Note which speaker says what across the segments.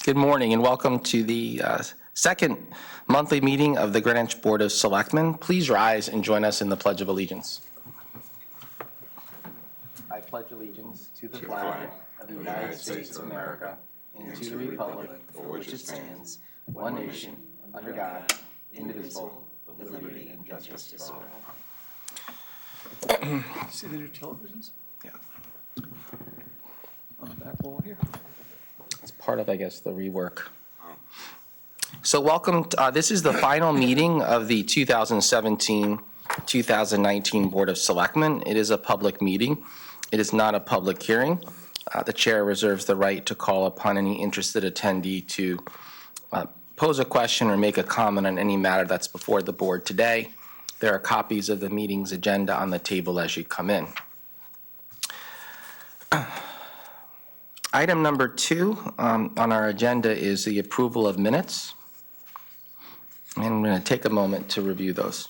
Speaker 1: Good morning and welcome to the second monthly meeting of the Greenwich Board of Selectmen. Please rise and join us in the Pledge of Allegiance. I pledge allegiance to the flag of the United States of America and to the republic for which it stands, one nation, under God, indivisible, with liberty and justice for all.
Speaker 2: See the new televisions
Speaker 1: Yeah.
Speaker 2: on the back wall here?
Speaker 1: It's part of, I guess, the rework. So welcome. This is the final meeting of the 2017-2019 Board of Selectmen. It is a public meeting. It is not a public hearing. The chair reserves the right to call upon any interested attendee to pose a question or make a comment on any matter that's before the board today. There are copies of the meeting's agenda on the table as you come in. Item number 2 on our agenda is the approval of minutes. And I'm going to take a moment to review those.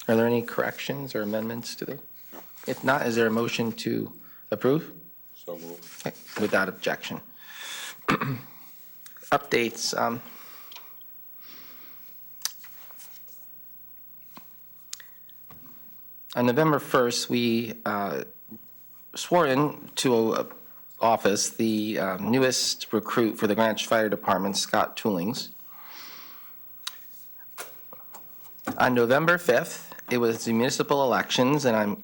Speaker 1: Are there any corrections or amendments to them? If not, is there a motion to approve?
Speaker 3: So moved.
Speaker 1: Okay, without objection. Updates. On November 1st, we swore into office the newest recruit for the Greenwich Fire Department, Scott Toolings. On November 5th, it was the municipal elections, and I'm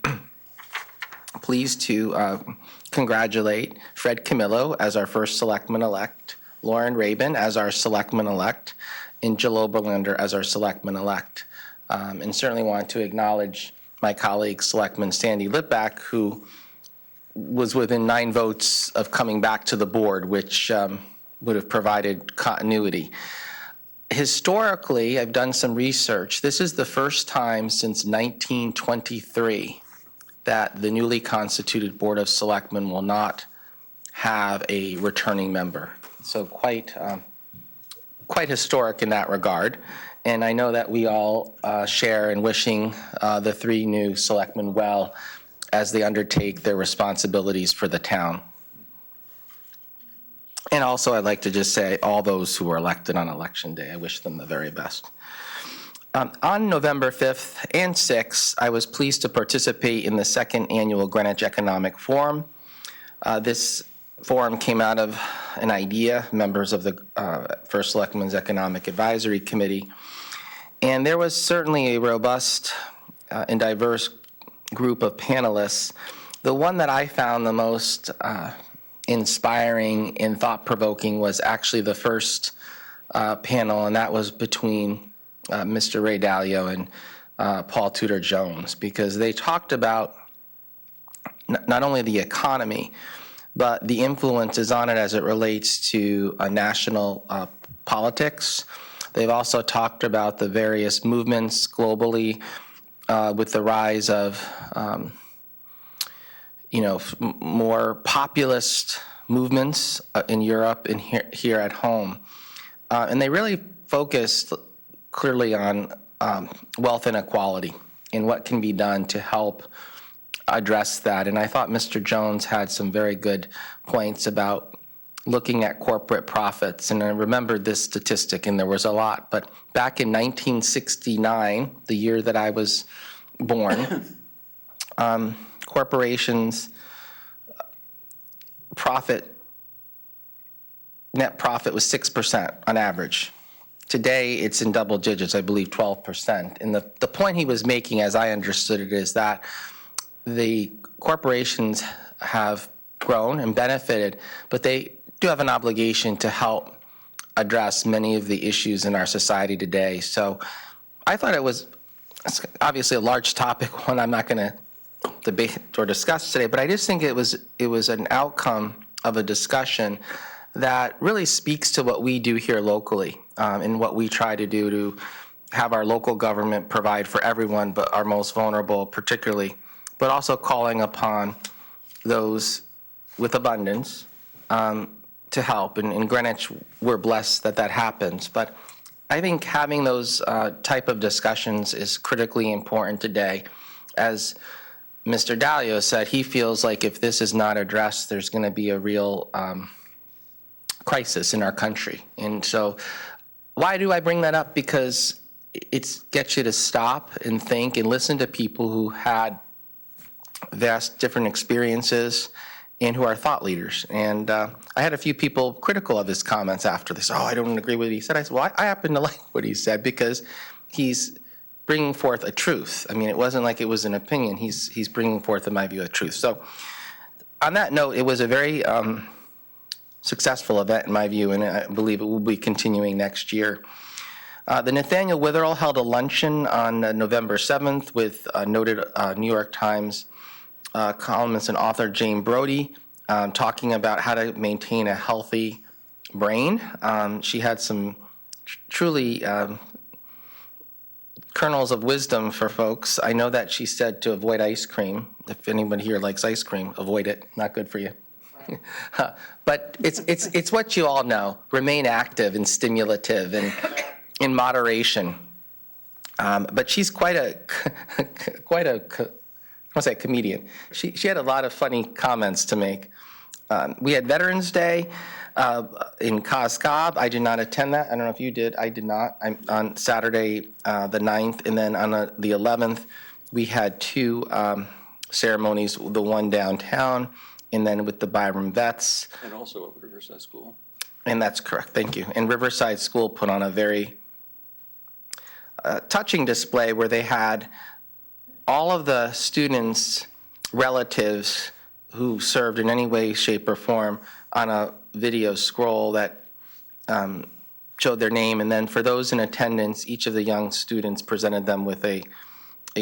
Speaker 1: pleased to congratulate Fred Camillo as our first selectman-elect, Lauren Rabin as our selectman-elect, and Jill Oberlander as our selectman-elect. And certainly want to acknowledge my colleague, Selectman Sandy Litback, who was within 9 votes of coming back to the board, which would have provided continuity. Historically, I've done some research. This is the first time since 1923 that the newly constituted Board of Selectmen will not have a returning member. So quite historic in that regard. And I know that we all share in wishing the 3 new selectmen well as they undertake their responsibilities for the town. And also, I'd like to just say all those who were elected on Election Day, I wish them the very best. On November 5th and 6th, I was pleased to participate in the 2nd Annual Greenwich Economic Forum. This forum came out of an idea, members of the First Selectmen's Economic Advisory Committee. And there was certainly a robust and diverse group of panelists. The one that I found the most inspiring and thought-provoking was actually the first panel, and that was between Mr. Ray Dalio and Paul Tudor Jones, because they talked about not only the economy, but the influences on it as it relates to national politics. They've also talked about the various movements globally with the rise of more populist movements in Europe and here at home. And they really focused clearly on wealth inequality and what can be done to help address that. And I thought Mr. Jones had some very good points about looking at corporate profits. And I remembered this statistic, and there was a lot. But back in 1969, the year that I was born, corporations' net profit was 6% on average. Today, it's in double digits, I believe 12%. And the point he was making, as I understood it, is that the corporations have grown and benefited, but they do have an obligation to help address many of the issues in our society today. So I thought it's obviously a large topic, one I'm not going to debate or discuss today, but I just think it was an outcome of a discussion that really speaks to what we do here locally, and what we try to do to have our local government provide for everyone, but our most vulnerable particularly, but also calling upon those with abundance to help. And in Greenwich, we're blessed that that happens. But I think having those type of discussions is critically important today. As Mr. Dalio said, he feels like if this is not addressed, there's going to be a real crisis in our country. And so why do I bring that up? Because it gets you to stop and think and listen to people who had vast different experiences and who are thought leaders. And I had a few people critical of his comments after this. Oh, I don't agree with what he said. I said, well, I happen to like what he said because he's bringing forth a truth. I mean, it wasn't like it was an opinion. He's bringing forth, in my view, a truth. So on that note, it was a very successful event, in my view, and I believe it will be continuing next year. The Nathaniel Witherell held a luncheon on November 7th with noted New York Times columnist and author Jane Brody, talking about how to maintain a healthy brain. She had some truly kernels of wisdom for folks. I know that she said to avoid ice cream. If anybody here likes ice cream, avoid it. Not good for you. But it's what you all know. Remain active and stimulative and in moderation. But she's quite a I want to say comedian. She had a lot of funny comments to make. We had Veterans Day in Cos Cob. I did not attend that. I don't know if you did. I did not. I'm on Saturday the 9th, and then on the 11th, we had two ceremonies, the one downtown, and then with the Byram Vets.
Speaker 2: And also at Riverside School.
Speaker 1: And that's correct, thank you. And Riverside School put on a very touching display where they had all of the students' relatives who served in any way, shape, or form on a video scroll that showed their name. And then for those in attendance, each of the young students presented them with a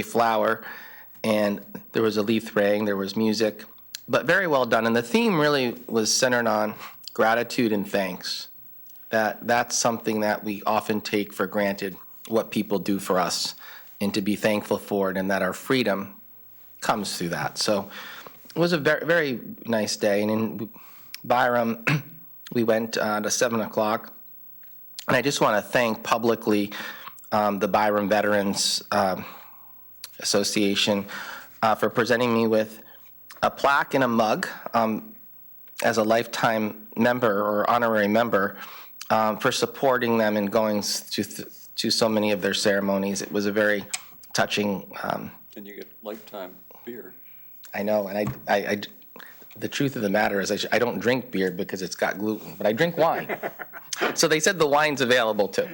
Speaker 1: flower. And there was a leaf laying, there was music, but very well done. And the theme really was centered on gratitude and thanks. That's something that we often take for granted, what people do for us, and to be thankful for it, and that our freedom comes through that. So it was a very, very nice day. And in Byram, we went to 7 o'clock. And I just want to thank publicly the Byram Veterans Association for presenting me with a plaque and a mug as a lifetime member or honorary member for supporting them and going to so many of their ceremonies. It was a very touching.
Speaker 2: And you get lifetime beer.
Speaker 1: I know, and I the truth of the matter is I don't drink beer because it's got gluten, but I drink wine. So they said the wine's available too.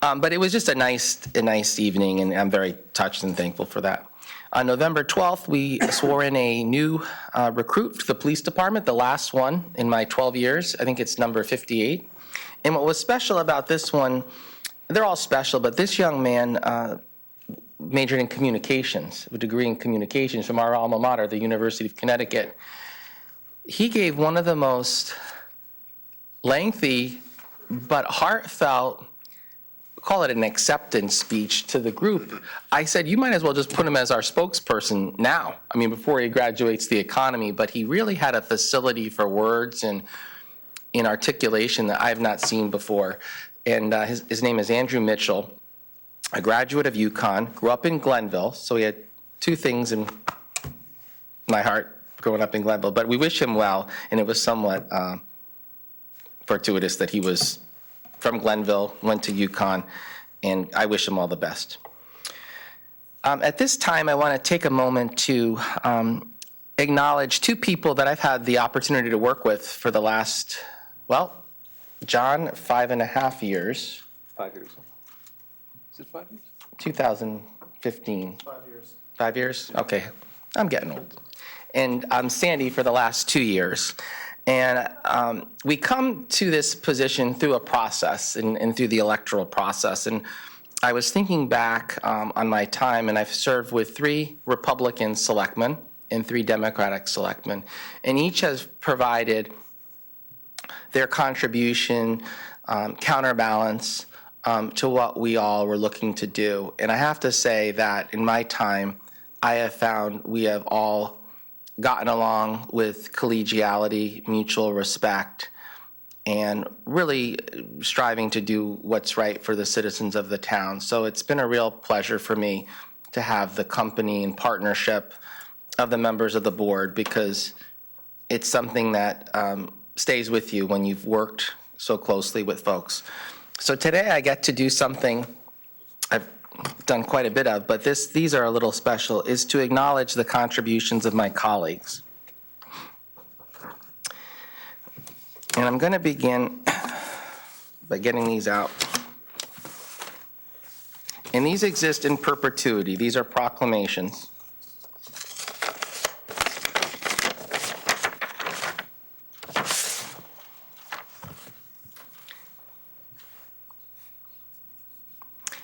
Speaker 1: But it was just a nice evening, and I'm very touched and thankful for that. On November 12th, we swore in a new recruit to the police department, the last one in my 12 years. I think it's number 58. And what was special about this one, they're all special, but this young man majored in communications, a degree in communications from our alma mater, the University of Connecticut. He gave one of the most lengthy but heartfelt, call it an acceptance speech to the group. I said, you might as well just put him as our spokesperson now. I mean, before he graduates the economy, but he really had a facility for words and in articulation that I've not seen before. And his name is Andrew Mitchell, a graduate of UConn, grew up in Glenville. So he had two things in my heart growing up in Glenville, but we wish him well. And it was somewhat fortuitous that he was from Glenville, went to UConn, and I wish him all the best. At this time, I want to take a moment to acknowledge two people that I've had the opportunity to work with for the last, well, John, 5.5 years,
Speaker 2: 5 years. Is it 5 years?
Speaker 1: 2015.
Speaker 3: 5 years.
Speaker 1: 5 years? Okay, I'm getting old. And I'm Sandy for the last 2 years. And we come to this position through a process and through the electoral process. And I was thinking back on my time, and I've served with 3 Republican selectmen and 3 Democratic selectmen. And each has provided their contribution, counterbalance to what we all were looking to do. And I have to say that in my time, I have found we have all gotten along with collegiality, mutual respect, and really striving to do what's right for the citizens of the town. So it's been a real pleasure for me to have the company and partnership of the members of the board, because it's something that stays with you when you've worked so closely with folks. So today I get to do something I've done quite a bit of, but these are a little special, is to acknowledge the contributions of my colleagues. And I'm going to begin by getting these out. And these exist in perpetuity. These are proclamations.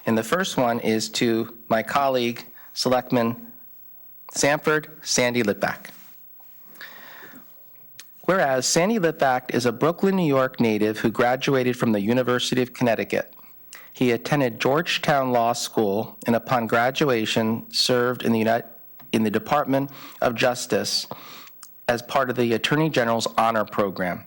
Speaker 1: And the first one is to my colleague, Selectman Sanford Sandy Litvack. Whereas Sandy Litvack is a Brooklyn, New York native who graduated from the University of Connecticut. He attended Georgetown Law School and upon graduation served in the Department of Justice as part of the Attorney General's Honor Program.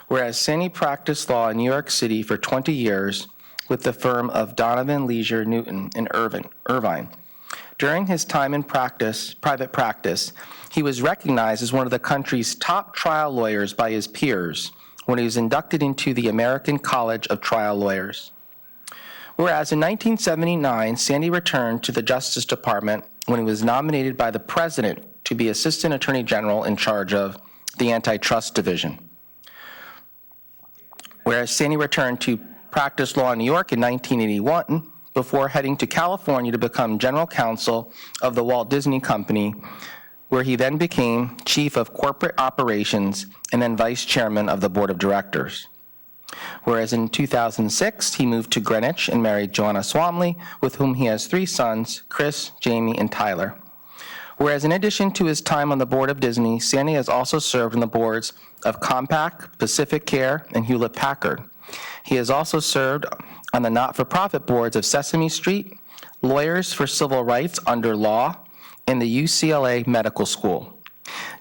Speaker 1: Whereas Sandy practiced law in New York City for 20 years with the firm of Donovan Leisure Newton in Irvine. During his time in private practice, he was recognized as one of the country's top trial lawyers by his peers when he was inducted into the American College of Trial Lawyers. Whereas in 1979, Sandy returned to the Justice Department when he was nominated by the President to be Assistant Attorney General in charge of the Antitrust Division. Whereas Sandy returned to practice law in New York in 1981 before heading to California to become general counsel of the Walt Disney Company, where he then became chief of corporate operations and then vice chairman of the board of directors. Whereas in 2006, he moved to Greenwich and married Joanna Swamley, with whom he has 3 sons, Chris, Jamie, and Tyler. Whereas in addition to his time on the board of Disney, Sandy has also served on the boards of Compaq, Pacific Care, and Hewlett-Packard. He has also served on the not-for-profit boards of Sesame Street, Lawyers for Civil Rights Under Law, and the UCLA Medical School.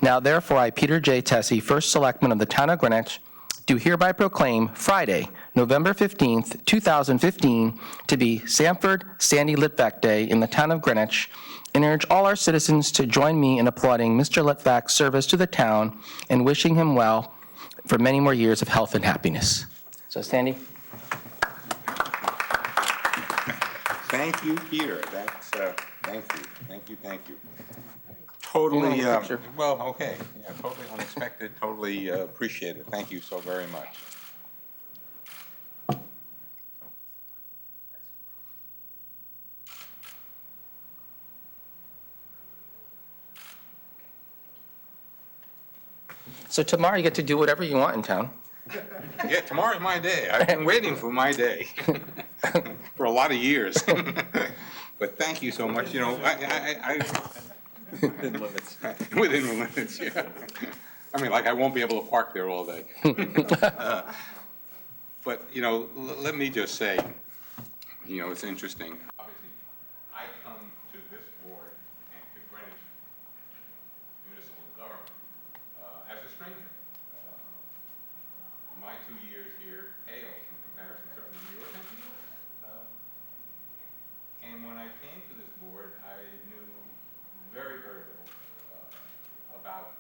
Speaker 1: Now, therefore, I, Peter J. Tessie, first selectman of the town of Greenwich, do hereby proclaim Friday, November 15th, 2015, to be Sanford Sandy Litvack Day in the town of Greenwich, and urge all our citizens to join me in applauding Mr. Litvack's service to the town and wishing him well for many more years of health and happiness. So, Sandy.
Speaker 4: Thank you, Peter. That's, thank you. Totally, well, okay, yeah, totally unexpected, totally appreciate it. Thank you so very much.
Speaker 1: So tomorrow you get to do whatever you want in town.
Speaker 4: Yeah, tomorrow's my day. I've been waiting for my day for a lot of years. But thank you so much. You know,
Speaker 2: Within limits.
Speaker 4: within the limits, yeah. I mean, like, I won't be able to park there all day. But, you know, let me just say, you know, it's interesting. Obviously, I come to this board and to Greenwich municipal government as a stranger. My 2 years here pale in comparison, certainly to yours and to yours. And when I came to this board, I knew very, very little about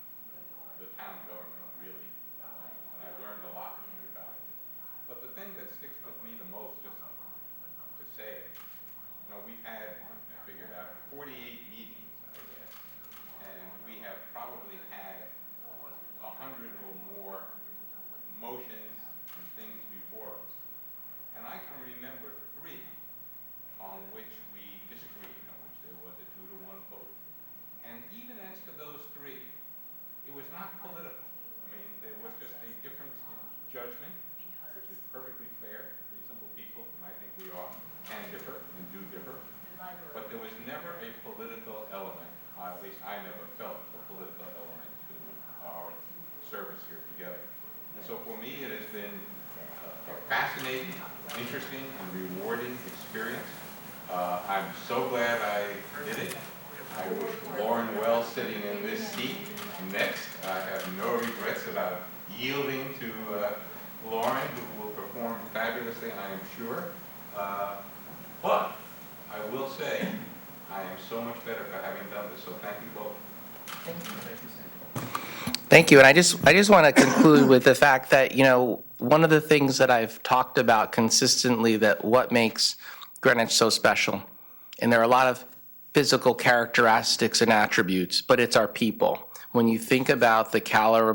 Speaker 4: the town government, really. And I learned a lot from you guys. But the thing that sticks with me the most, just to say it, to those three, it was not political. I mean, there was just a difference in judgment, which is perfectly fair. Reasonable people, and I think we all can differ and do differ. But there was never a political element, at least I never felt a political element to our service here together. And so for me, it has been a fascinating, interesting, and rewarding experience. I'm so glad I did it. I wish Lauren well sitting in this seat next. I have no regrets about yielding to Lauren, who will perform fabulously, I am sure. But I will say, I am so much better for having done this, so thank you both.
Speaker 1: Thank you. And I just want to conclude with the fact that, one of the things that I've talked about consistently, that what makes Greenwich so special, and there are a lot of physical characteristics and attributes, but it's our people. When you think about the caliber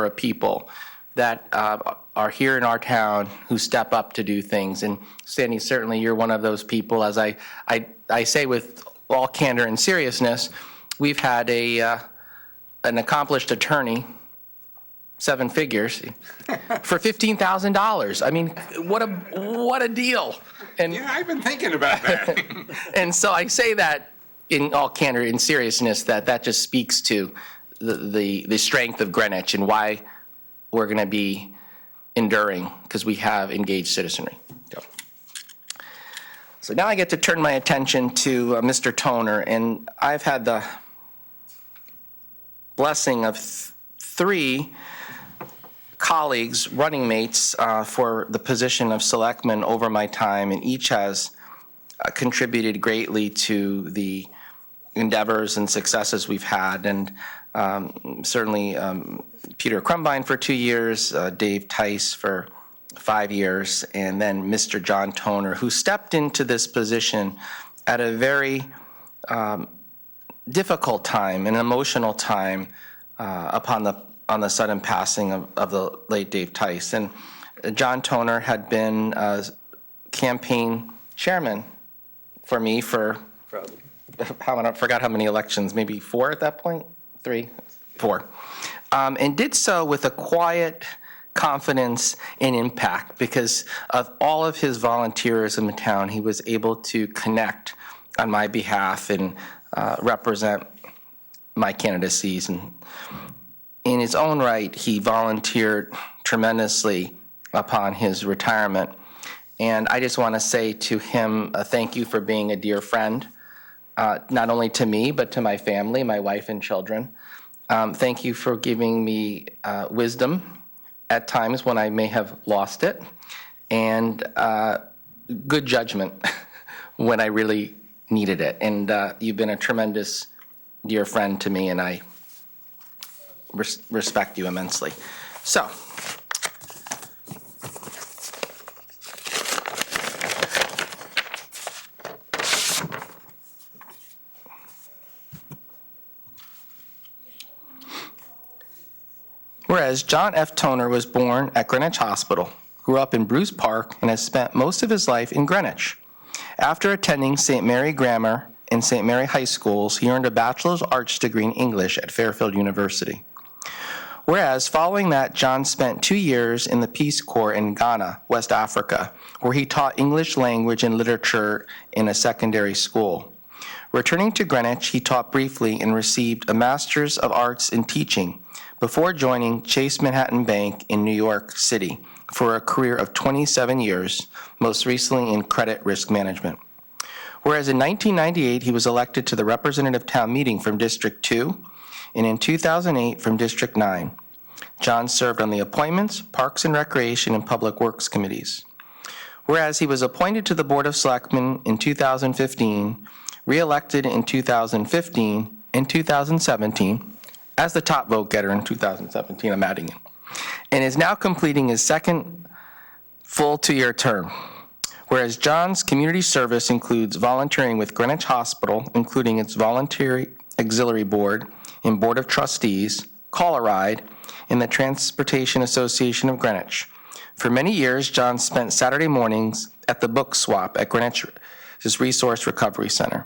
Speaker 1: of people that are here in our town who step up to do things, and Sandy, certainly you're one of those people. As I say with all candor and seriousness, we've had an accomplished attorney, 7 figures, for $15,000. I mean, what a deal. And
Speaker 4: Yeah, I've been thinking about that.
Speaker 1: and so I say that in all candor and seriousness, that just speaks to the strength of Greenwich and why we're going to be enduring, because we have engaged citizenry. So now I get to turn my attention to Mr. Toner, and I've had the blessing of 3 colleagues, running mates for the position of selectman over my time, and each has contributed greatly to the endeavors and successes we've had. And certainly Peter Crumbine for 2 years, Dave Tice for 5 years, and then Mr. John Toner, who stepped into this position at a very difficult time, an emotional time on the sudden passing of the late Dave Tice. And John Toner had been campaign chairman for me for, I forgot how many elections, maybe 4 at that point? 3, 4. And did so with a quiet confidence and impact because of all of his volunteerism in town. He was able to connect on my behalf and represent my candidacies. And in his own right, he volunteered tremendously upon his retirement. And I just want to say to him, thank you for being a dear friend, not only to me, but to my family, my wife and children. Thank you for giving me wisdom at times when I may have lost it, and good judgment when I really needed it. And you've been a tremendous dear friend to me, and I respect you immensely. So, whereas John F. Toner was born at Greenwich Hospital, grew up in Bruce Park, and has spent most of his life in Greenwich. After attending St. Mary Grammar and St. Mary High Schools, he earned a Bachelor's Arts degree in English at Fairfield University. Whereas, following that, John spent 2 years in the Peace Corps in Ghana, West Africa, where he taught English language and literature in a secondary school. Returning to Greenwich, he taught briefly and received a Master's of Arts in Teaching before joining Chase Manhattan Bank in New York City for a career of 27 years, most recently in credit risk management. Whereas in 1998, he was elected to the representative town meeting from District 2, and in 2008 from District 9. John served on the Appointments, Parks and Recreation, and Public Works Committees. Whereas he was appointed to the Board of Selectmen in 2015, re-elected in 2015 and 2017, as the top vote getter in 2017, I'm adding in, and is now completing his second full 2-year term. Whereas John's community service includes volunteering with Greenwich Hospital, including its Voluntary Auxiliary Board and Board of Trustees, Call a Ride, and the Transportation Association of Greenwich. For many years, John spent Saturday mornings at the Book Swap at Greenwich's Resource Recovery Center.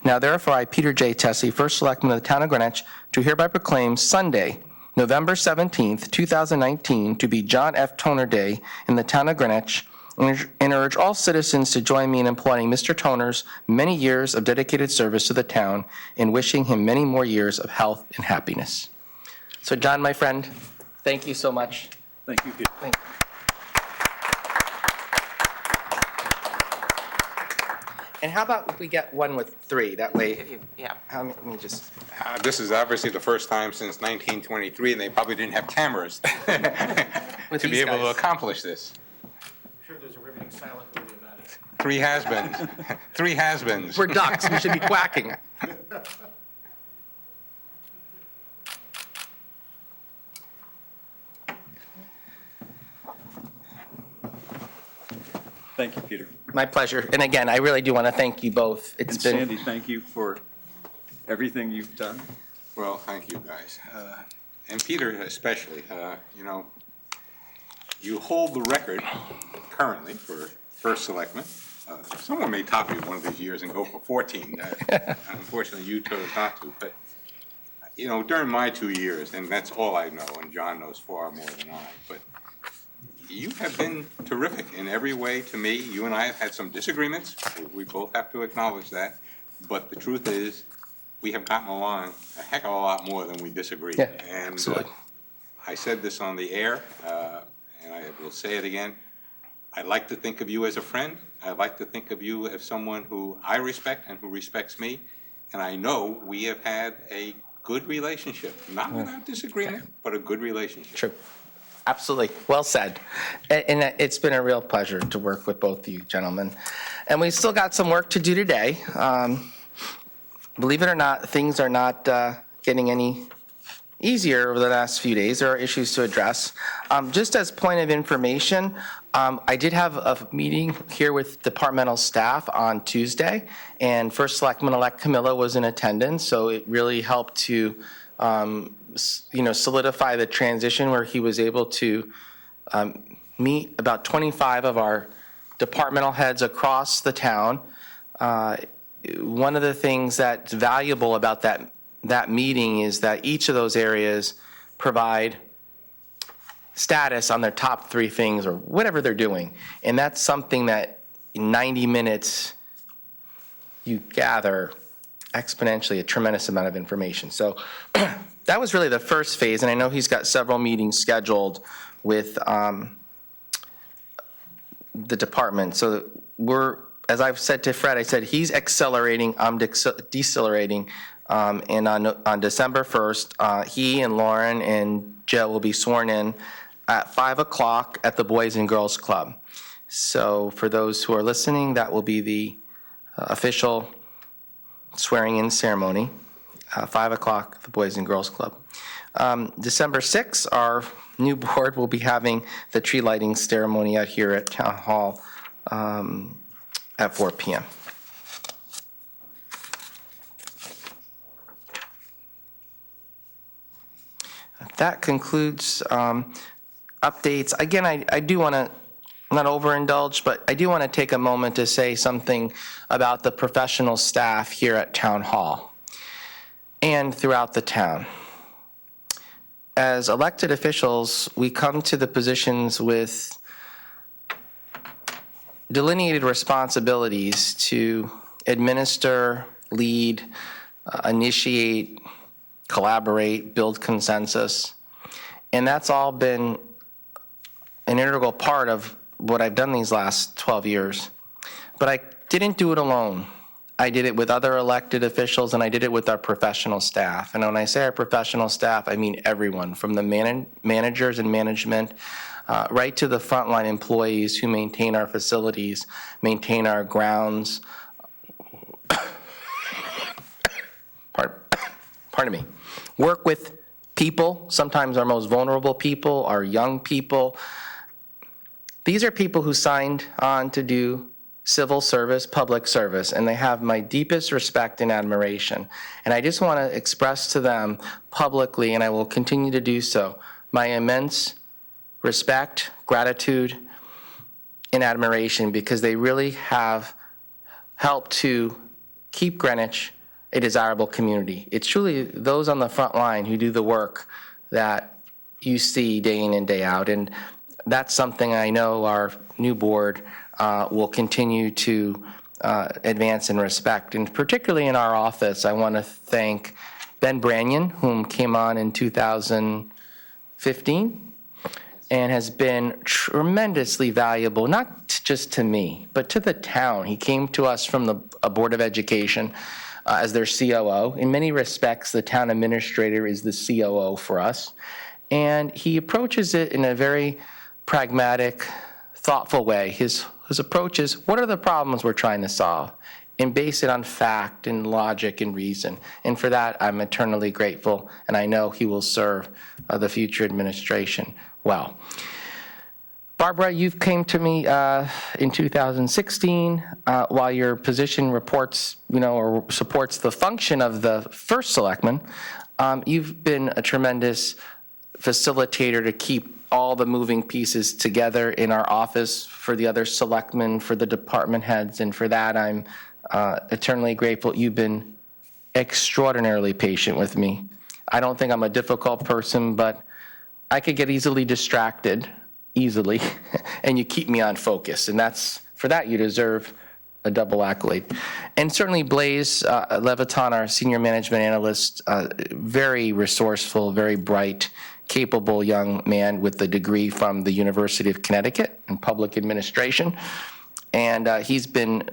Speaker 1: Now therefore, I, Peter J. Tessie, First Selectman of the Town of Greenwich, do hereby proclaim Sunday, November 17th, 2019, to be John F. Toner Day in the Town of Greenwich, and urge all citizens to join me in applauding Mr. Toner's many years of dedicated service to the town and wishing him many more years of health and happiness. So John, my friend, thank you so much.
Speaker 2: Thank you, Peter.
Speaker 1: Thank you. And how about if we get one with three? That way,
Speaker 3: Yeah.
Speaker 1: let me just,
Speaker 4: This is obviously the first time since 1923, and they probably didn't have cameras
Speaker 1: With
Speaker 4: to be
Speaker 1: these
Speaker 4: able to
Speaker 1: guys.
Speaker 4: accomplish this.
Speaker 5: I'm sure there's a riveting silent movie about it.
Speaker 4: Three has-beens. Three has-beens.
Speaker 1: we're ducks, we should be quacking.
Speaker 2: Thank you, Peter.
Speaker 1: My pleasure. And again, I really do want to thank you both. It's
Speaker 2: And
Speaker 1: been,
Speaker 2: Sandy, thank you for everything you've done.
Speaker 4: Well, thank you, guys. And Peter especially, you know, you hold the record currently for first selectman. Someone may top you one of these years and go for 14. Unfortunately, you chose not to. But, you know, during my 2 years, and that's all I know, and John knows far more than I, but you have been terrific in every way to me. You and I have had some disagreements. We both have to acknowledge that. But the truth is, we have gotten along a heck of a lot more than we disagree.
Speaker 1: Yeah,
Speaker 4: And
Speaker 1: absolutely.
Speaker 4: I said this on the air, and I will say it again. I like to think of you as a friend. I like to think of you as someone who I respect and who respects me. And I know we have had a good relationship, not without disagreement, but a good relationship.
Speaker 1: true. Absolutely. Well said. And it's been a real pleasure to work with both of you gentlemen. And we still got some work to do today. Believe it or not, things are not getting any easier over the last few days. There are issues to address. Just as point of information, I did have a meeting here with departmental staff on Tuesday, and First Selectman-elect Camilla was in attendance, so it really helped to solidify the transition where he was able to meet about 25 of our departmental heads across the town. One of the things that's valuable about that meeting is that each of those areas provide status on their top three things or whatever they're doing. And that's something that in 90 minutes you gather exponentially a tremendous amount of information. So that was really the first phase, and I know he's got several meetings scheduled with the department. So we're, as I've said to Fred, I said he's accelerating, I'm decelerating, and on December 1st, he and Lauren and Joe will be sworn in at 5 o'clock at the Boys and Girls Club. So for those who are listening, that will be the official swearing-in ceremony, 5 o'clock at the Boys and Girls Club. December 6th, our new board will be having the tree lighting ceremony out here at Town Hall at 4 p.m. That concludes updates. Again, I do want to not overindulge, but I do want to take a moment to say something about the professional staff here at Town Hall and throughout the town. As elected officials, we come to the positions with delineated responsibilities to administer, lead, initiate, collaborate, build consensus. And that's all been an integral part of what I've done these last 12 years. But I didn't do it alone. I did it with other elected officials, and I did it with our professional staff. And when I say our professional staff, I mean everyone, from the managers and management, right to the frontline employees who maintain our facilities, maintain our grounds. Pardon me. Work with people, sometimes our most vulnerable people, our young people. These are people who signed on to do civil service, public service, and they have my deepest respect and admiration. And I just want to express to them publicly, and I will continue to do so, my immense respect, gratitude, and admiration, because they really have helped to keep Greenwich a desirable community. It's truly those on the front line who do the work that you see day in and day out. And that's something I know our new board will continue to advance and respect. And particularly in our office, I want to thank Ben Branyon, whom came on in 2015 and has been tremendously valuable, not just to me, but to the town. He came to us from the Board of Education as their COO. In many respects, the town administrator is the COO for us. And he approaches it in a very pragmatic, thoughtful way. His approach is, what are the problems we're trying to solve? And base it on fact and logic and reason. And for that, I'm eternally grateful, and I know he will serve the future administration well. Barbara, you came to me in 2016 while your position reports, or supports the function of the first selectman. You've been a tremendous facilitator to keep all the moving pieces together in our office for the other selectmen, for the department heads, and for that I'm eternally grateful. You've been extraordinarily patient with me. I don't think I'm a difficult person, but I could get easily distracted, and you keep me on focus, and for that you deserve a double accolade. And certainly Blaise Leviton, our senior management analyst, very resourceful, very bright, capable young man with a degree from the University of Connecticut in public administration. And he's been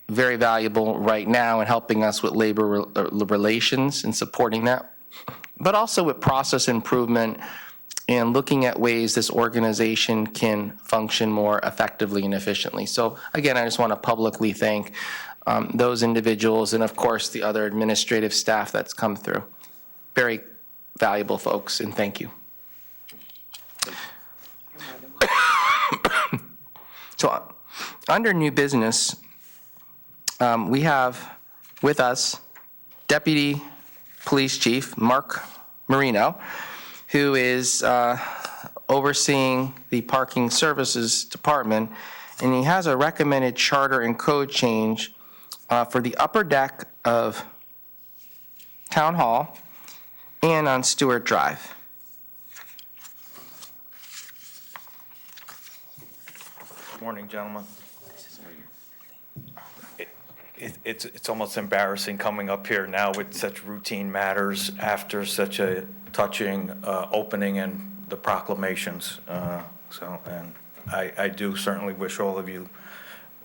Speaker 1: very valuable right now in helping us with labor relations and supporting that, but also with process improvement and looking at ways this organization can function more effectively and efficiently. So again, I just want to publicly thank those individuals and of course the other administrative staff that's come through. Very valuable folks, and thank you. So under new business, we have with us Deputy Police Chief Mark Marino, who is overseeing the Parking Services Department, and he has a recommended charter and code change for the upper deck of Town Hall and on Stewart Drive.
Speaker 3: Good morning, gentlemen. It's almost embarrassing coming up here now with such routine matters after such a touching opening and the proclamations. And I do certainly wish all of you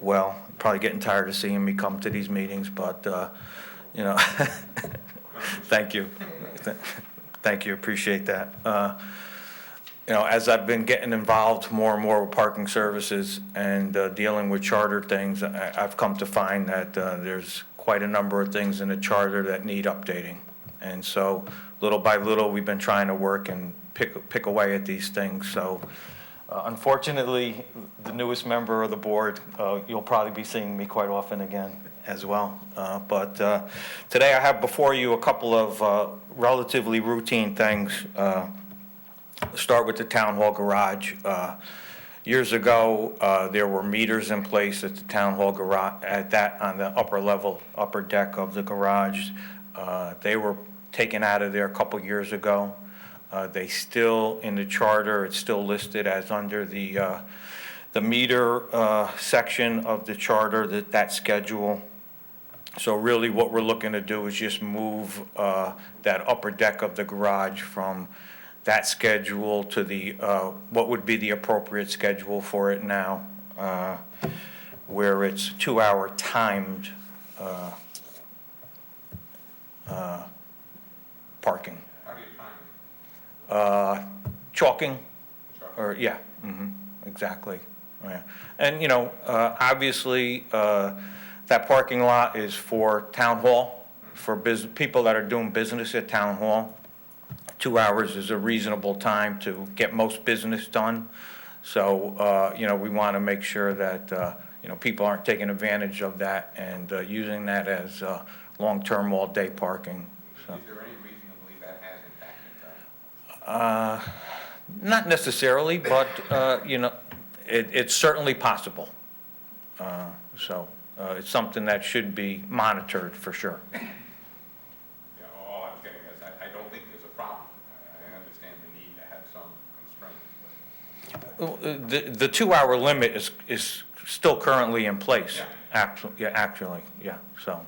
Speaker 3: well. Probably getting tired of seeing me come to these meetings, but thank you. Thank you, appreciate that. As I've been getting involved more and more with parking services and dealing with charter things, I've come to find that there's quite a number of things in the charter that need updating. And so little by little, we've been trying to work and pick away at these things. So unfortunately, the newest member of the board, you'll probably be seeing me quite often again as well. But today I have before you a couple of relatively routine things. Start with the town hall garage. Years ago, there were meters in place at the town hall garage, on the upper deck of the garage. They were taken out of there a couple years ago. They still, in the charter, it's still listed as under the meter section of the charter, that schedule. So really what we're looking to do is just move that upper deck of the garage from that schedule to the what would be the appropriate schedule for it now, where it's 2-hour timed parking.
Speaker 4: How do you time it?
Speaker 3: Chalking, or yeah, exactly. Yeah. And obviously that parking lot is for town hall, for people that are doing business at town hall. 2 hours is a reasonable time to get most business done. So, we want to make sure that, people aren't taking advantage of that and using that as long-term all-day parking. So.
Speaker 4: Is there any reason to believe that has in fact been done?
Speaker 3: Not necessarily, but, it's certainly possible. It's something that should be monitored for sure.
Speaker 4: Yeah, all I'm getting is, I don't think there's a problem. I understand the need to have some constraints, but
Speaker 3: The 2-hour limit is still currently in place.
Speaker 4: Yeah.
Speaker 3: Actually, yeah, so,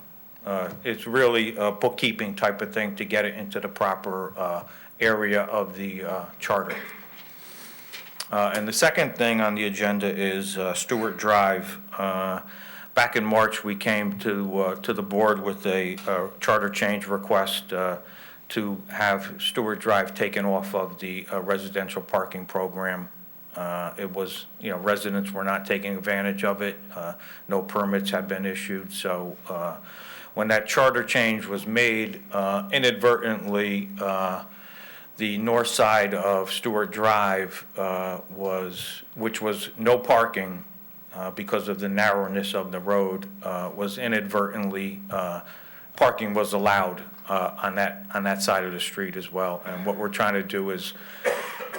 Speaker 3: it's really a bookkeeping type of thing to get it into the proper, area of the, charter. And the second thing on the agenda is, Stewart Drive. Back in March, we came to the board with a, charter change request, to have Stewart Drive taken off of the, residential parking program. It was, residents were not taking advantage of it. No permits had been issued. So when that charter change was made, inadvertently, the north side of Stewart Drive which was no parking because of the narrowness of the road, was inadvertently, parking was allowed on that side of the street as well. And what we're trying to do is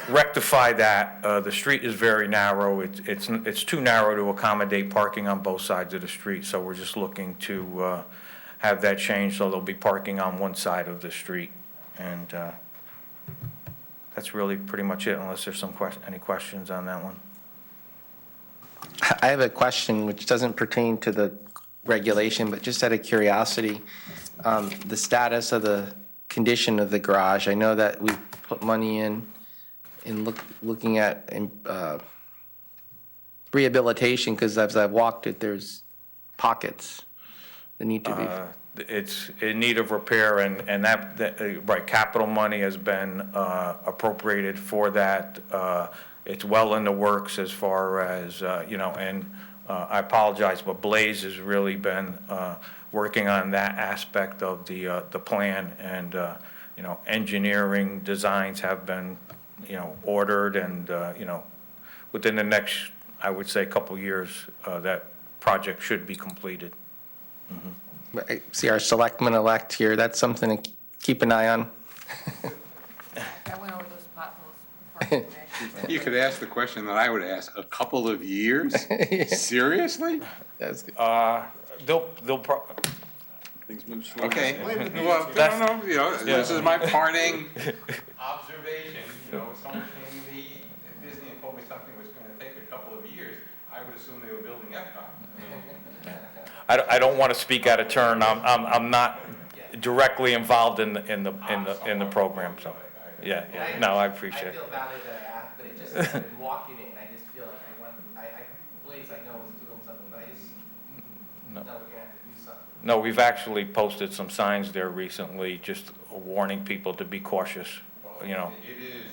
Speaker 3: rectify that. The street is very narrow. It's too narrow to accommodate parking on both sides of the street. So we're just looking to have that changed so there'll be parking on one side of the street. And that's really pretty much it, unless there's any questions on that one.
Speaker 1: I have a question which doesn't pertain to the regulation, but just out of curiosity, the status of the condition of the garage. I know that we put money in looking at rehabilitation, because as I've walked it, there's pockets that need to be.
Speaker 3: It's in need of repair, and right, capital money has been appropriated for that. It's well in the works as far as, and I apologize, but Blaze has really been working on that aspect of the plan, and, engineering designs have been, ordered, and, within the next, I would say, couple years, that project should be completed.
Speaker 1: I see our selectman-elect here. That's something to keep an eye on.
Speaker 6: I went over those potholes before today.
Speaker 4: you could ask the question that I would ask, a couple of years? Seriously?
Speaker 1: That's good.
Speaker 2: Things move slowly.
Speaker 4: Okay, well, this is my parting observation, someone came to me at Disney and told me something was gonna take a couple of years, I would assume they were building Epcot.
Speaker 3: I don't want to speak out of turn. I'm not directly involved in the program, so, yeah, no, I appreciate
Speaker 5: I
Speaker 3: it.
Speaker 5: feel badly that I asked, but it just, I've been walking it, and I just feel like Blaze, I know is doing something, but I just know we're gonna have to do something.
Speaker 3: No, we've actually posted some signs there recently, just warning people to be cautious,
Speaker 4: It is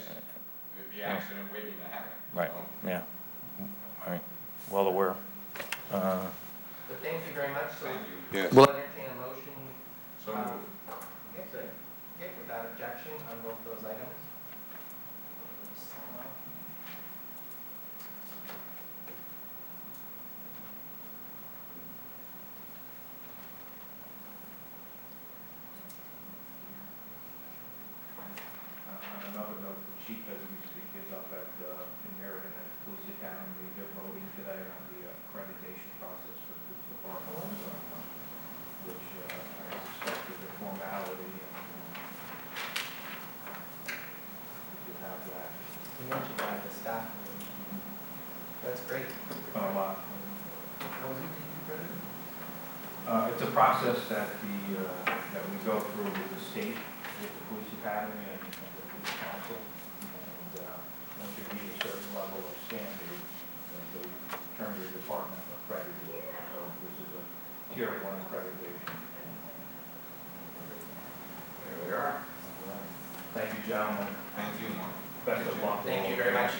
Speaker 4: the accident waiting to happen.
Speaker 3: Right, yeah. All right, well aware.
Speaker 5: But thank you very much, so
Speaker 4: Thank you. Yes.
Speaker 5: we'll entertain a motion.
Speaker 4: So moved.
Speaker 5: Okay, without objection on both those items.
Speaker 3: On another note, the chief, as we speak, is up at in Meriden at Police Academy. They're voting today on the accreditation process for the police department, which I expect is a formality. You have that.
Speaker 5: You mentioned that, the staff. That's great.
Speaker 3: A lot.
Speaker 5: How was it, did you put it?
Speaker 3: It's a process that that we go through with the state, with the police academy and the police council. And once you meet a certain level of standard, then they turn your department accredited. So this is a tier 1 accreditation.
Speaker 4: There we are.
Speaker 3: Thank you, gentlemen.
Speaker 4: Thank you, Mark.
Speaker 3: Best of luck.
Speaker 5: Thank you very much.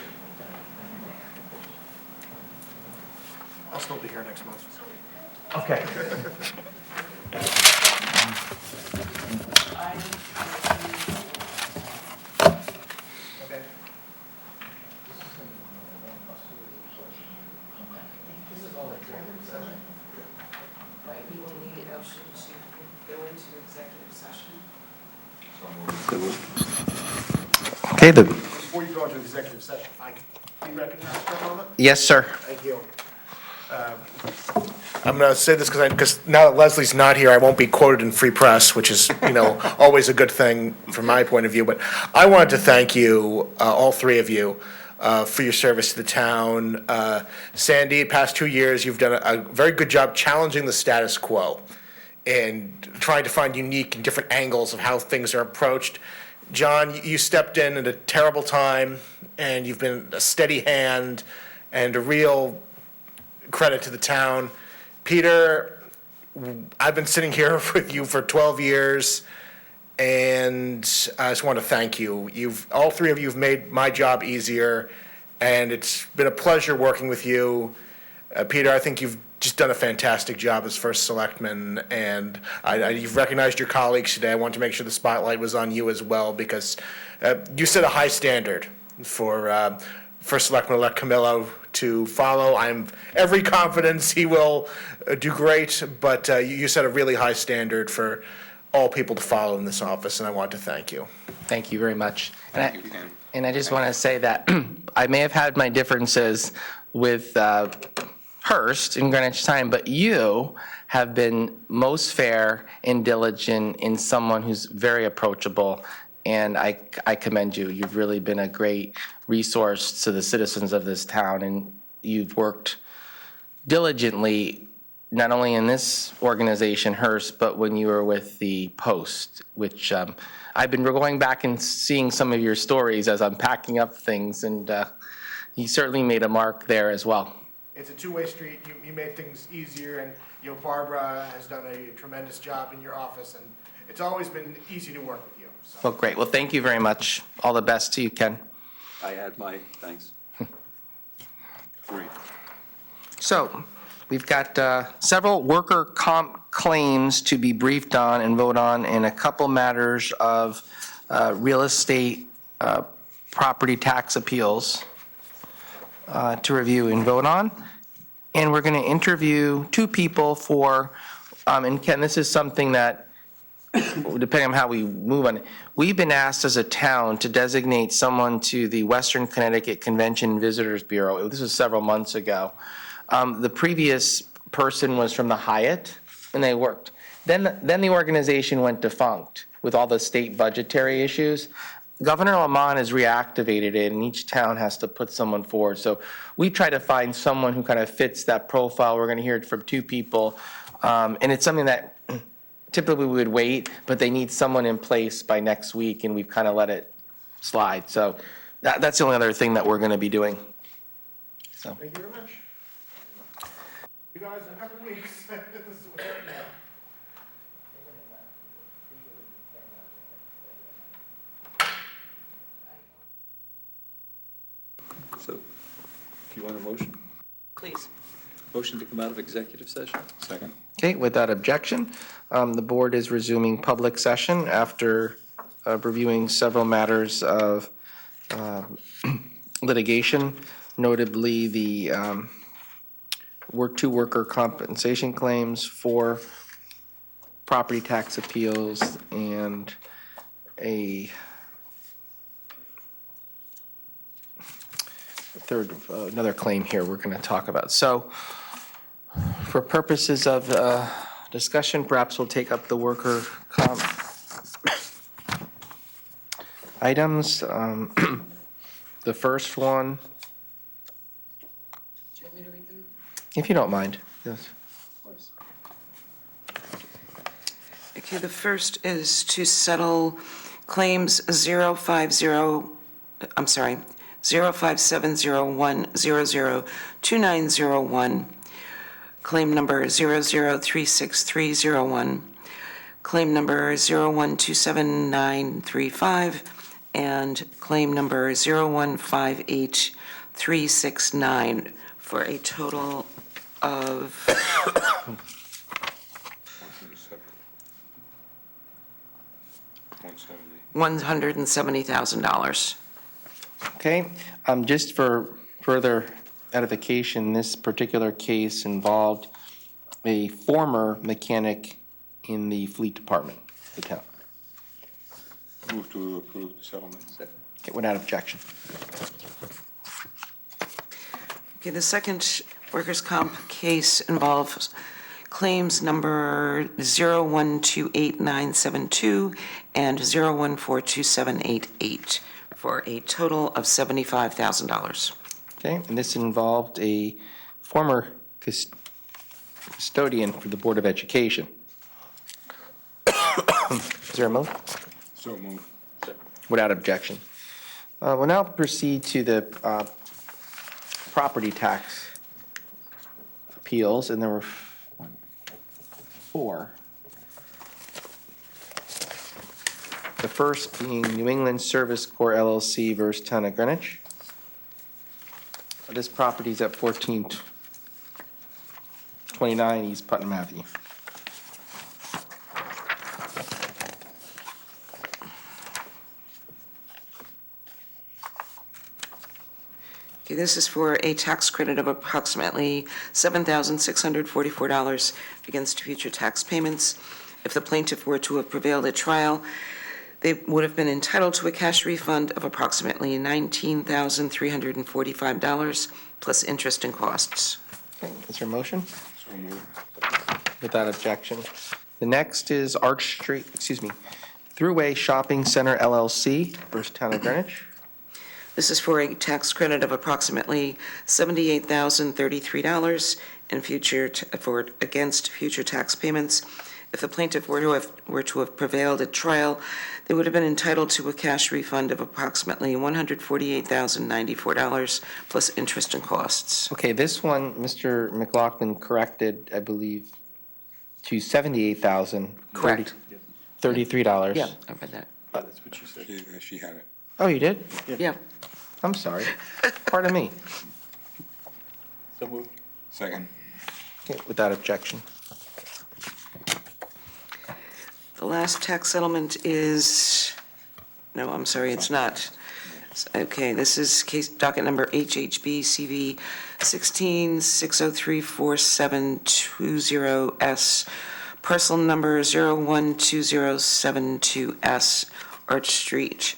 Speaker 5: I'll still be here next month.
Speaker 3: Okay.
Speaker 5: Okay. This is all executive session.
Speaker 6: Right, we will need a motion to go into executive session.
Speaker 1: Okay,
Speaker 5: Before you go into executive session, I can be recognized for a moment?
Speaker 1: yes, sir.
Speaker 5: Thank you.
Speaker 7: I'm going to say this because now that Leslie's not here, I won't be quoted in Free Press, which is, always a good thing from my point of view. But I wanted to thank you, all three of you, for your service to the town. Sandy, the past 2 years, you've done a very good job challenging the status quo and trying to find unique and different angles of how things are approached. John, you stepped in at a terrible time, and you've been a steady hand and a real credit to the town. Peter, I've been sitting here with you for 12 years, and I just want to thank you. All three of you have made my job easier, and it's been a pleasure working with you. Peter, I think you've just done a fantastic job as first selectman, and you've recognized your colleagues today. I want to make sure the spotlight was on you as well, because you set a high standard for first selectman-elect Camillo to follow. I'm every confidence he will do great, but you set a really high standard for all people to follow in this office, and I want to thank you.
Speaker 1: Thank you very much.
Speaker 4: Thank you, Ken.
Speaker 1: And I just want to say that I may have had my differences with Hearst in Greenwich time, but you have been most fair and diligent in someone who's very approachable, and I commend you. You've really been a great resource to the citizens of this town, and you've worked diligently, not only in this organization, Hearst, but when you were with the Post, which I've been going back and seeing some of your stories as I'm packing up things, and you certainly made a mark there as well.
Speaker 7: It's a two-way street. You made things easier, and Barbara has done a tremendous job in your office, and it's always been easy to work with you. So.
Speaker 1: Well, great. Well, thank you very much. All the best to you, Ken.
Speaker 2: I add my thanks.
Speaker 4: Three.
Speaker 1: So, we've got several worker comp claims to be briefed on and vote on, and a couple matters of real estate property tax appeals to review and vote on. And we're going to interview two people for, and Ken, this is something that, depending on how we move on it, we've been asked as a town to designate someone to the Western Connecticut Convention and Visitors Bureau. This was several months ago. The previous person was from the Hyatt, and they worked. Then the organization went defunct with all the state budgetary issues. Governor Lamont has reactivated it, and each town has to put someone forward. So we try to find someone who kind of fits that profile. We're going to hear it from two people. And it's something that typically we would wait, but they need someone in place by next week, and we've kind of let it slide. So that's the only other thing that we're going to be doing. So.
Speaker 7: Thank you very much. You guys, in a couple weeks. This is what happened now.
Speaker 2: So, if you want a motion,
Speaker 6: Please.
Speaker 2: motion to come out of executive session?
Speaker 4: Second.
Speaker 1: Okay, without objection, the board is resuming public session after reviewing several matters of litigation, notably the two worker compensation claims, 4 property tax appeals, and another claim here we're going to talk about. So for purposes of discussion, perhaps we'll take up the worker comp items. The first one,
Speaker 6: Do you want me to read them?
Speaker 1: if you don't mind, yes.
Speaker 6: Of course. Okay, the first is to settle claims 05701002901, claim number 00363301, claim number 0127935, and claim number 0158369, for a total of $170,000.
Speaker 1: Okay, just for further edification, this particular case involved a former mechanic in the fleet department of the town.
Speaker 4: Move to approve the settlement.
Speaker 1: Okay, without objection.
Speaker 6: Okay, the second workers' comp case involves claims number 01288972 and 01427888 for a total of $75,000.
Speaker 1: Okay, and this involved a former custodian for the Board of Education. Is there a motion?
Speaker 4: So moved.
Speaker 1: Without objection. We'll now proceed to the property tax appeals, and there were four. The first being New England Service Corps LLC versus Town of Greenwich. This property is at 1429 East Putnam Avenue.
Speaker 6: Okay, this is for a tax credit of approximately $7,644 against future tax payments. If the plaintiff were to have prevailed at trial, they would have been entitled to a cash refund of approximately $19,345 plus interest and costs.
Speaker 1: Okay, is there a motion?
Speaker 4: So moved.
Speaker 1: Without objection. The next is Thruway Shopping Center LLC versus Town of Greenwich.
Speaker 6: This is for a tax credit of approximately $78,033 in against future tax payments. If the plaintiff were to have prevailed at trial, they would have been entitled to a cash refund of approximately $148,094 plus interest and costs.
Speaker 1: Okay, this one, Mr. McLaughlin corrected, I believe, to $78,033.
Speaker 6: Correct.
Speaker 1: $33.
Speaker 6: Yeah, I read that.
Speaker 2: That's what you said.
Speaker 4: She had it.
Speaker 1: Oh, you did?
Speaker 6: Yeah.
Speaker 1: I'm sorry. Pardon me.
Speaker 2: So moved.
Speaker 4: Second.
Speaker 1: Okay, without objection.
Speaker 6: The last tax settlement is, no, I'm sorry, it's not. Okay, this is case docket number HHB CV 166034720S, parcel number 012072S, Arch Street,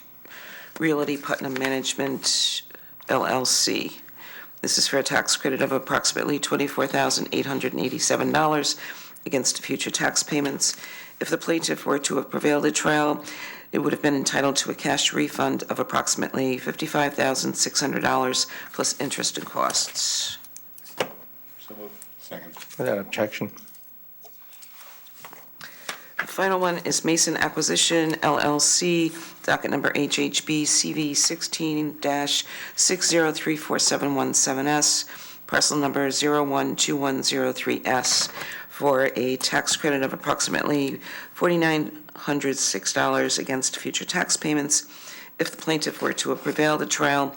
Speaker 6: Realty Putnam Management LLC. This is for a tax credit of approximately $24,887 against future tax payments. If the plaintiff were to have prevailed at trial, it would have been entitled to a cash refund of approximately $55,600 plus interest and costs.
Speaker 2: So moved.
Speaker 4: Second.
Speaker 1: Without objection.
Speaker 6: The final one is Mason Acquisition LLC, docket number HHB CV 16-6034717S, parcel number 012103S, for a tax credit of approximately $4,906 against future tax payments. If the plaintiff were to have prevailed at trial,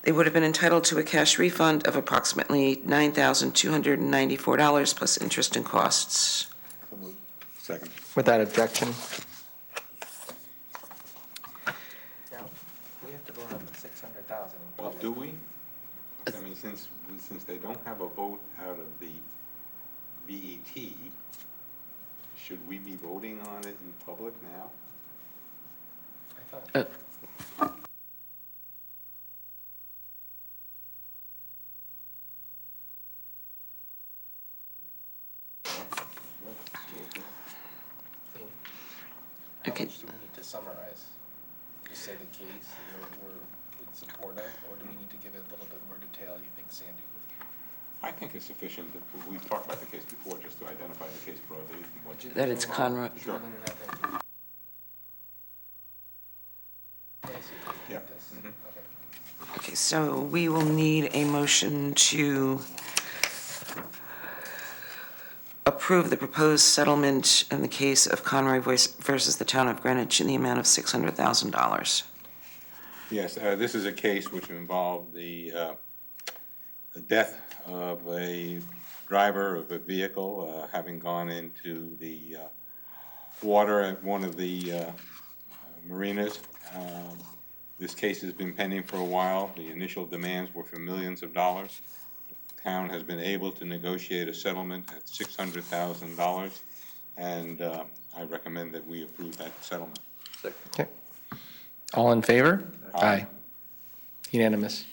Speaker 6: they would have been entitled to a cash refund of approximately $9,294 plus interest and costs.
Speaker 2: So moved.
Speaker 4: Second.
Speaker 1: Without objection.
Speaker 5: Now, we have to vote on the 600,000.
Speaker 4: Well, do we? I mean, since they don't have a vote out of the BET, should we be voting on it in public now?
Speaker 6: Okay.
Speaker 5: Do we need to summarize? Just say the case, we're in support of, or do we need to give it a little bit more detail, you think, Sandy?
Speaker 4: I think it's sufficient that we've talked about the case before, just to identify the case broadly.
Speaker 6: That it's Conroy.
Speaker 4: Sure. Yeah. Mhm.
Speaker 6: Okay, so we will need a motion to approve the proposed settlement in the case of Conroy versus the Town of Greenwich in the amount of $600,000.
Speaker 4: Yes, this is a case which involved the death of a driver of a vehicle having gone into the water at one of the marinas. This case has been pending for a while. The initial demands were for millions of dollars. The town has been able to negotiate a settlement at $600,000, and I recommend that we approve that settlement.
Speaker 2: Second.
Speaker 1: Okay. All in favor?
Speaker 4: Aye.
Speaker 1: Unanimous.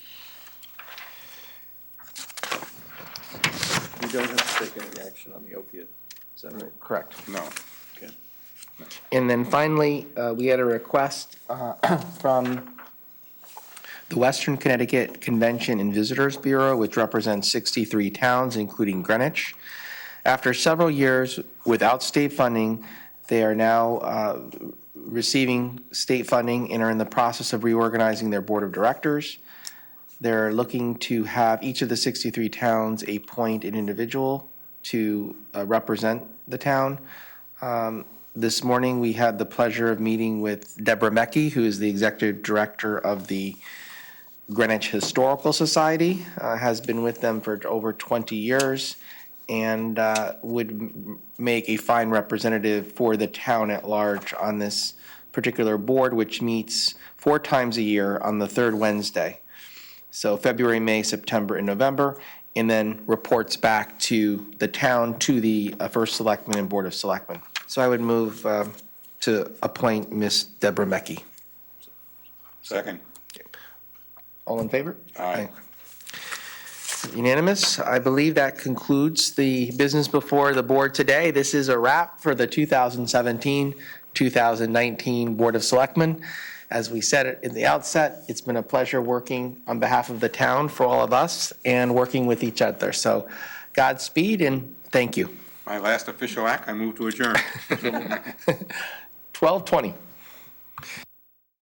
Speaker 2: don't have to take any action on the opiate, is that right?
Speaker 1: Correct.
Speaker 4: No.
Speaker 2: Okay.
Speaker 1: And then finally, we had a request from the Western Connecticut Convention and Visitors Bureau, which represents 63 towns, including Greenwich. After several years without state funding, they are now receiving state funding and are in the process of reorganizing their board of directors. They're looking to have each of the 63 towns appoint an individual to represent the town. This morning, we had the pleasure of meeting with Deborah Meckie, who is the executive director of the Greenwich Historical Society, has been with them for over 20 years, and would make a fine representative for the town at large on this particular board, which meets 4 times a year on the third Wednesday. So February, May, September, and November, and then reports back to the town, to the first selectman and board of selectmen. So I would move to appoint Ms. Deborah Meckie.
Speaker 4: Second.
Speaker 1: All in favor?
Speaker 4: Aye.
Speaker 1: Unanimous. I believe that concludes the business before the board today. This is a wrap for the 2017-2019 Board of Selectmen. As we said it in the outset, it's been a pleasure working on behalf of the town for all of us and working with each other. So Godspeed and thank you.
Speaker 4: My last official act, I move to adjourn.
Speaker 1: 12:20.